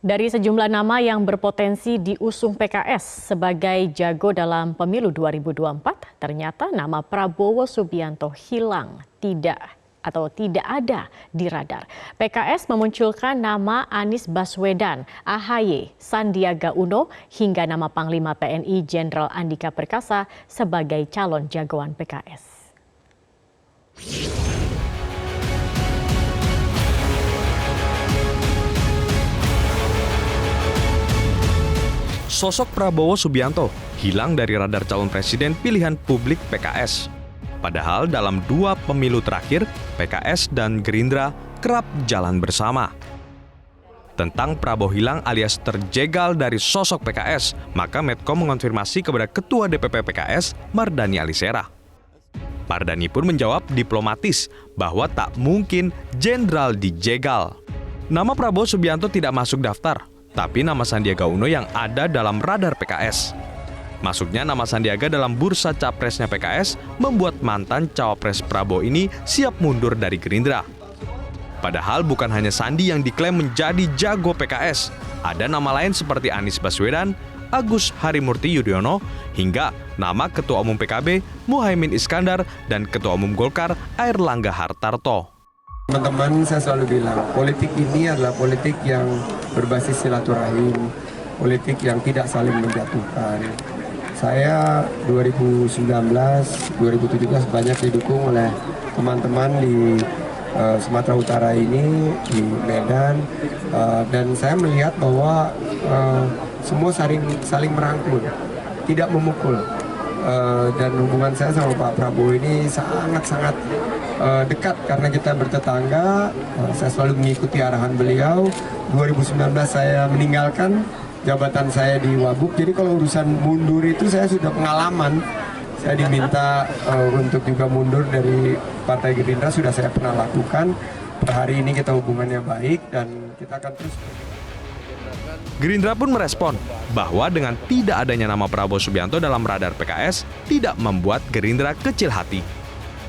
Dari sejumlah nama yang berpotensi diusung PKS sebagai jago dalam pemilu 2024, ternyata nama Prabowo Subianto hilang tidak ada di radar. PKS memunculkan nama Anies Baswedan, AHY, Sandiaga Uno, hingga nama Panglima TNI Jenderal Andika Perkasa sebagai calon jagoan PKS. Sosok Prabowo Subianto hilang dari radar calon presiden pilihan publik PKS. Padahal dalam 2 pemilu terakhir, PKS dan Gerindra kerap jalan bersama. Tentang Prabowo hilang alias terjegal dari sosok PKS, maka Medco mengonfirmasi kepada Ketua DPP PKS, Mardhani Alisera. Mardhani pun menjawab diplomatis bahwa tak mungkin jenderal dijegal. Nama Prabowo Subianto tidak masuk daftar, tapi nama Sandiaga Uno yang ada dalam radar PKS. Masuknya nama Sandiaga dalam bursa capresnya PKS membuat mantan cawapres Prabowo ini siap mundur dari Gerindra. Padahal bukan hanya Sandi yang diklaim menjadi jago PKS. Ada nama lain seperti Anies Baswedan, Agus Harimurti Yudhoyono, hingga nama Ketua Umum PKB Muhaimin Iskandar dan Ketua Umum Golkar Airlangga Hartarto. Teman-teman, saya selalu bilang, politik ini adalah politik yang berbasis silaturahim, politik yang tidak saling menjatuhkan. Saya 2019, 2017 banyak didukung oleh teman-teman di Sumatera Utara ini, di Medan, dan saya melihat bahwa semua saling merangkul, tidak memukul. Dan hubungan saya sama Pak Prabowo ini sangat-sangat dekat karena kita bertetangga. Saya selalu mengikuti arahan beliau. 2019 saya meninggalkan jabatan saya di Wabuk. Jadi kalau urusan mundur itu saya sudah pengalaman. Saya diminta untuk juga mundur dari Partai Gerindra, sudah saya pernah lakukan. Per hari ini kita hubungannya baik dan kita akan terus. Gerindra pun merespon bahwa dengan tidak adanya nama Prabowo Subianto dalam radar PKS tidak membuat Gerindra kecil hati.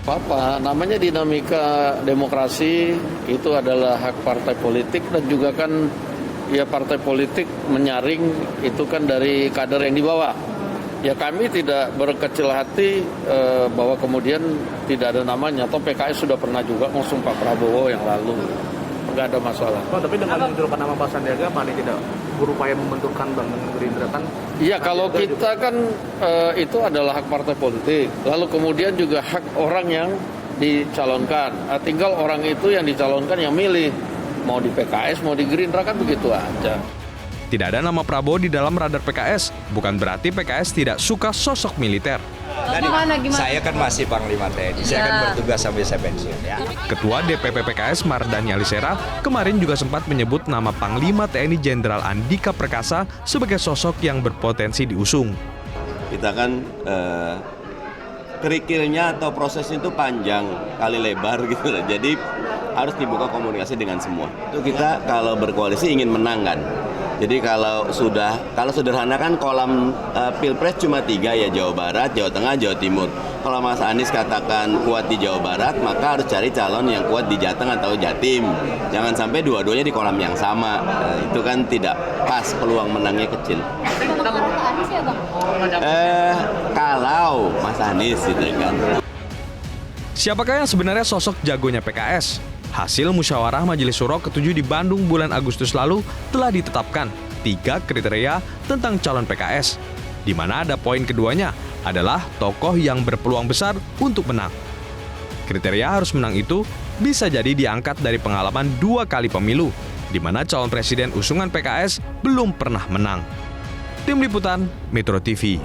Apa namanya dinamika demokrasi itu adalah hak partai politik dan juga kan ya partai politik menyaring itu kan dari kader yang dibawa. Ya kami tidak berkecil hati bahwa kemudian tidak ada namanya. Atau PKS sudah pernah juga ngusung Pak Prabowo yang lalu. Nggak ada masalah. Oh, tapi dengan menunjukkan nama Pak Sandiaga, Pak tidak berupaya membenturkan Bang Gerindra kan? Iya, kalau kita kan itu adalah hak partai politik. Lalu kemudian juga hak orang yang dicalonkan. Tinggal orang itu yang dicalonkan yang milih. Mau di PKS, mau di Gerindra kan begitu aja. Tidak ada nama Prabowo di dalam radar PKS, bukan berarti PKS tidak suka sosok militer. Gimana? Saya kan masih Panglima TNI, saya kan bertugas sampai saya pensiun. Ya. Ketua DPP PKS Mardhani Alisera kemarin juga sempat menyebut nama Panglima TNI Jenderal Andika Perkasa sebagai sosok yang berpotensi diusung. Kita kan kerikilnya atau prosesnya itu panjang kali lebar gitu loh. Jadi harus dibuka komunikasi dengan semua. Itu kita kalau berkoalisi ingin menang kan. Jadi kalau sederhana kan kolam Pilpres cuma 3 ya, Jawa Barat, Jawa Tengah, Jawa Timur. Kalau Mas Anies katakan kuat di Jawa Barat, maka harus cari calon yang kuat di Jateng atau Jatim. Jangan sampai dua-duanya di kolam yang sama. Itu kan tidak pas, peluang menangnya kecil. Kalau Mas Anies gitu kan. Siapakah yang sebenarnya sosok jagonya PKS? Hasil musyawarah Majelis Syuro ke-7 di Bandung bulan Agustus lalu telah ditetapkan 3 kriteria tentang calon PKS, di mana ada poin keduanya adalah tokoh yang berpeluang besar untuk menang. Kriteria harus menang itu bisa jadi diangkat dari pengalaman 2 kali pemilu, di mana calon presiden usungan PKS belum pernah menang. Tim Liputan Metro TV.